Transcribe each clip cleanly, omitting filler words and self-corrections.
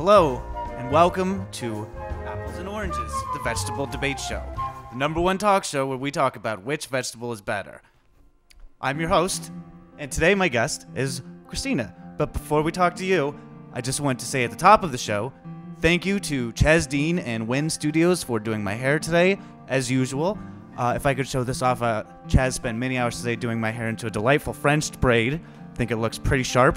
Hello, and welcome to Apples and Oranges, the vegetable debate show. The #1 talk show where we talk about which vegetable is better. I'm your host, and today my guest is Christina. But before we talk to you, I just want to say at the top of the show, thank you to Chaz Dean and Wynn Studios for doing my hair today, as usual. If I could show this off, Chaz spent many hours today doing my hair into a delightful French braid. I think it looks pretty sharp.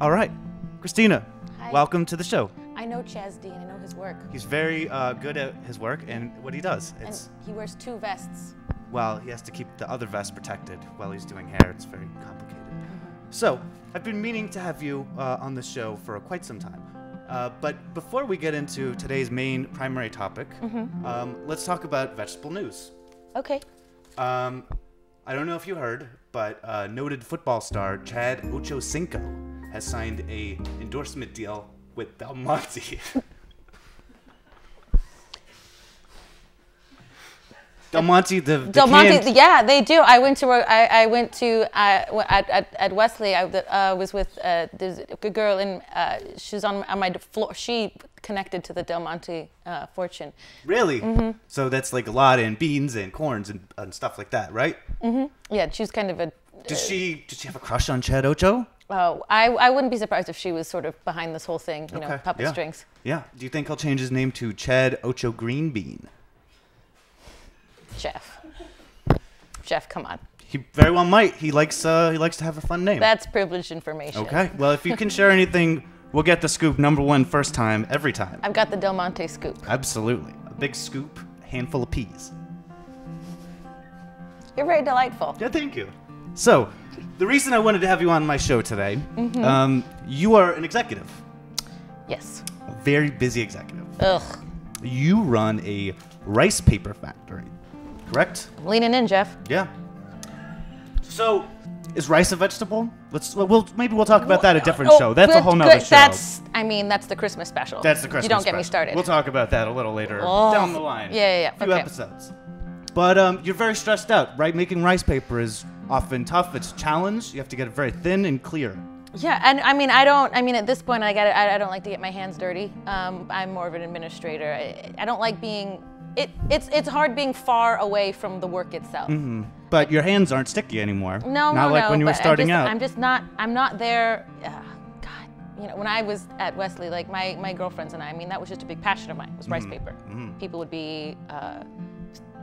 All right, Christina, Hi. welcome to the show. I know Chaz Dean. I know his work. He's very good at his work and what he does. And he wears 2 vests. Well, he has to keep the other vest protected while he's doing hair. It's very complicated. So, I've been meaning to have you on the show for quite some time. But before we get into today's main primary topic, let's talk about vegetable news. Okay. I don't know if you heard, but noted football star Chad Ochocinco has signed a endorsement deal with Del Monte. Del Monte, yeah, they do. I went to at Wesley. I was with there's a girl, and she's on my floor. She connected to the Del Monte fortune. Really? Mm-hmm. So that's like a lot in beans and corns and stuff like that, right? Mm-hmm. Yeah, she's kind of a. Did she have a crush on Chad Ocho? Oh, I wouldn't be surprised if she was sort of behind this whole thing. You know, puppet strings. Yeah. Do you think he'll change his name to Chad Ocho Green Bean? Jeff, come on. He very well might. He likes to have a fun name. That's privileged information. Okay. Well, if you can share anything, we'll get the scoop #1 first time, every time. I've got the Del Monte scoop. Absolutely. A big scoop, a handful of peas. You're very delightful. Yeah, thank you. So, the reason I wanted to have you on my show today, you are an executive. Yes. A very busy executive. Ugh. You run a rice paper factory, correct? I'm leaning in, Jeff. Yeah. So, is rice a vegetable? Maybe we'll talk about that at a different show. That's a whole nother show. That's the Christmas special. That's the Christmas You don't special. get me started. We'll talk about that a little later down the line. Yeah. A few episodes. But you're very stressed out, right? Making rice paper is often tough. It's a challenge. You have to get it very thin and clear. Yeah, and at this point, I don't like to get my hands dirty. I'm more of an administrator. I don't like being. It's hard being far away from the work itself. Mm-hmm. But your hands aren't sticky anymore. No, not like when you were starting out. I'm not there. God, you know, when I was at Wesley, like my girlfriends and I mean, that was just a big passion of mine. Was rice paper. People would be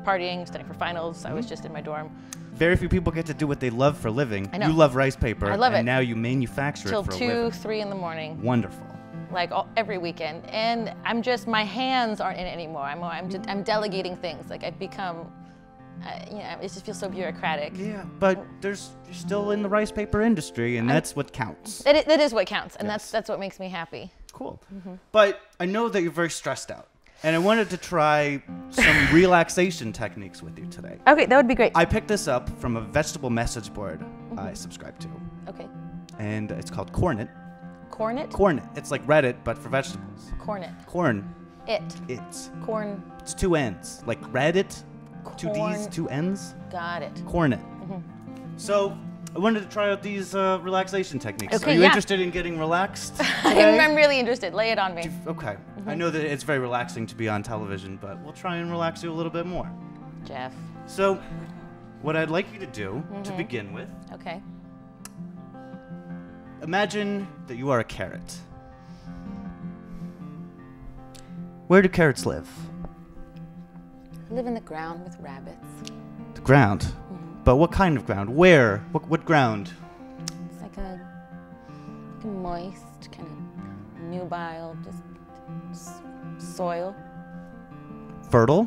partying, studying for finals. I was just in my dorm. Very few people get to do what they love for a living. I know. You love rice paper. I love it. And now you manufacture it for a living. Till 2, 3 in the morning. Wonderful. Like every weekend, and my hands aren't in it anymore. I'm delegating things. Like I've become, it just feels so bureaucratic. Yeah, but you're still in the rice paper industry, and that's what counts. That is what counts, and that's what makes me happy. Cool. But I know that you're very stressed out, and I wanted to try some relaxation techniques with you today. Okay, that would be great. I picked this up from a vegetable message board I subscribe to. Okay. And it's called Cornet. Cornet? Cornet. It's like Reddit, but for vegetables. Cornet. Corn. It's. Corn. It's 2 N's. Like Reddit. Corn. 2 D's, 2 N's. Got it. Cornet. So, I wanted to try out these relaxation techniques. Okay, Are you interested in getting relaxed today? I'm really interested. Lay it on me. Okay. I know that it's very relaxing to be on television, but we'll try and relax you a little bit more. Jeff. So, what I'd like you to do, to begin with, Okay. imagine that you are a carrot. Where do carrots live? I live in the ground with rabbits. The ground. But what kind of ground? Where? What ground? It's like a moist, kind of nubile, just soil. Fertile?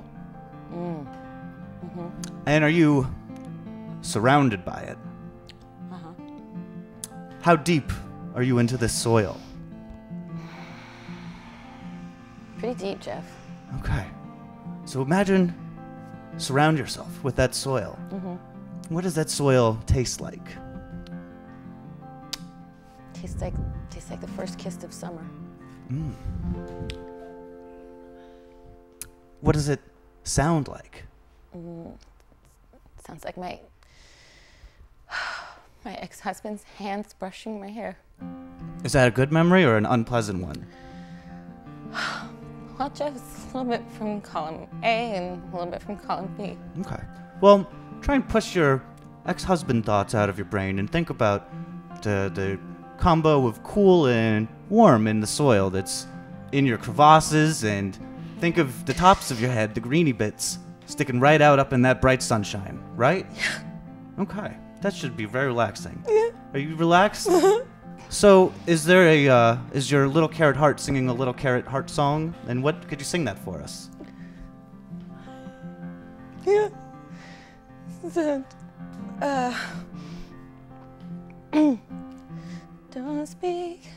And are you surrounded by it? How deep are you into this soil? Pretty deep, Jeff. Okay. So surround yourself with that soil. What does that soil taste like? Tastes like the first kiss of summer. What does it sound like? Sounds like my my ex-husband's hands brushing my hair. Is that a good memory or an unpleasant one? Well, just a little bit from column A and a little bit from column B. Okay. Well, try and push your ex-husband thoughts out of your brain and think about the combo of cool and warm in the soil that's in your crevasses, and think of the tops of your head, the greeny bits, sticking right out up in that bright sunshine, right? Yeah. Okay. That should be very relaxing. Yeah. Are you relaxed? So, is your little carrot heart singing a little carrot heart song? And what could you sing that for us? Yeah. Don't speak,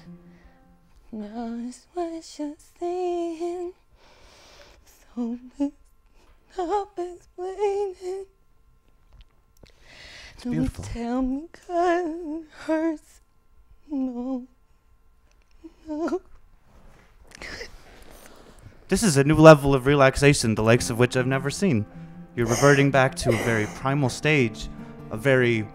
knows what you're saying, so please stop explaining. It's beautiful. Don't tell me 'cause it hurts. No. This is a new level of relaxation, the likes of which I've never seen. You're reverting back to a very primal stage, a very,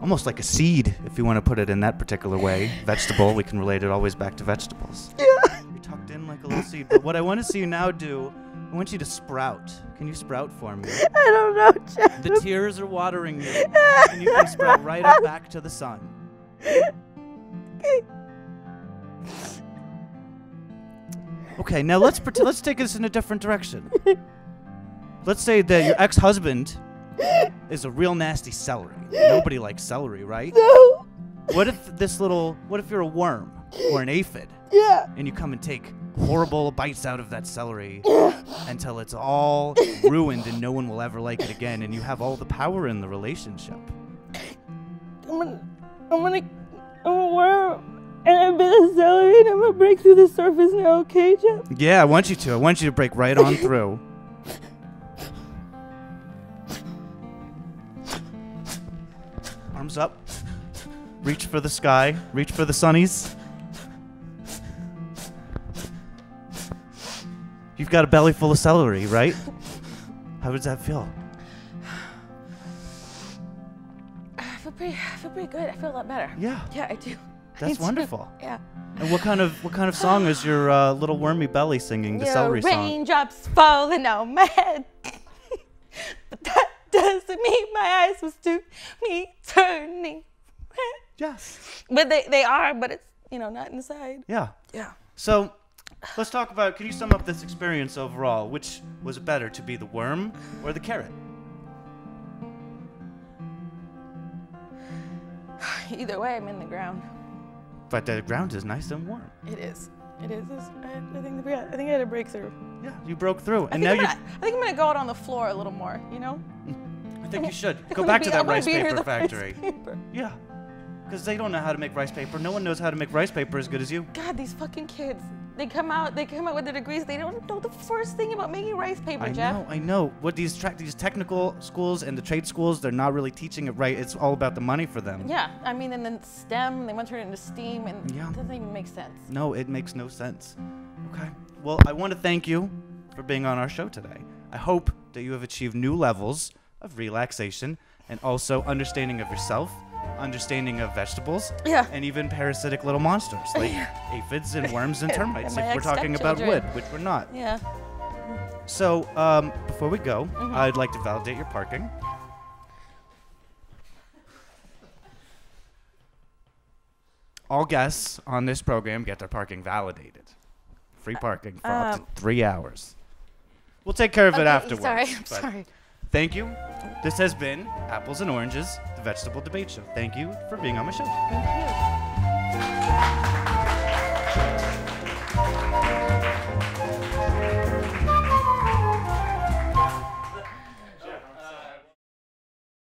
almost like a seed, if you want to put it in that particular way. Vegetable, we can relate it always back to vegetables. Yeah. You're tucked in like a little seed. But what I want to see you now do, I want you to sprout. Can you sprout for me? I don't know, Jeff. The tears are watering you, and you can sprout right up back to the sun. Okay, now let's take this in a different direction. Let's say that your ex-husband is a real nasty celery. Nobody likes celery, right? No. What if you're a worm or an aphid? Yeah. And you come and take horrible bites out of that celery until it's all ruined and no one will ever like it again, and you have all the power in the relationship. I'm a worm. And I've been a celery, and I'm gonna break through the surface now, okay, Jeff? Yeah, I want you to break right on through. Arms up. Reach for the sky. Reach for the sunnies. You've got a belly full of celery, right? How does that feel? I feel pretty good. I feel a lot better. Yeah. Yeah, I do. That's wonderful. Yeah. And what kind of song is your little wormy belly singing? The celery song. Raindrops falling on my head, but that doesn't mean my eyes was to me turning red. Yes. But they are, but it's not inside. Yeah. Yeah. So, let's talk about. Can you sum up this experience overall? Which was better, to be the worm or the carrot? Either way, I'm in the ground. But the ground is nice and warm. It is. I think I had a breakthrough. Yeah, you broke through, and I think I'm gonna go out on the floor a little more. I think you should go back to that rice paper factory. Yeah, because they don't know how to make rice paper. No one knows how to make rice paper as good as you. God, these fucking kids. They come out with their degrees. They don't know the first thing about making rice paper, Jeff. I know. What these technical schools and the trade schools, they're not really teaching it right. It's all about the money for them. Yeah, I mean, and then STEM, they want to turn it into STEAM, and it doesn't even make sense. No, it makes no sense. Okay. Well, I want to thank you for being on our show today. I hope that you have achieved new levels of relaxation and also understanding of yourself, understanding of vegetables, and even parasitic little monsters like aphids and worms and termites, if we're talking about wood, which we're not. Yeah. So, before we go, I'd like to validate your parking. All guests on this program get their parking validated. Free parking for up to 3 hours. We'll take care of it afterwards. I'm sorry. Thank you. This has been Apples and Oranges, the Vegetable Debate Show. Thank you for being on my show. Thank you.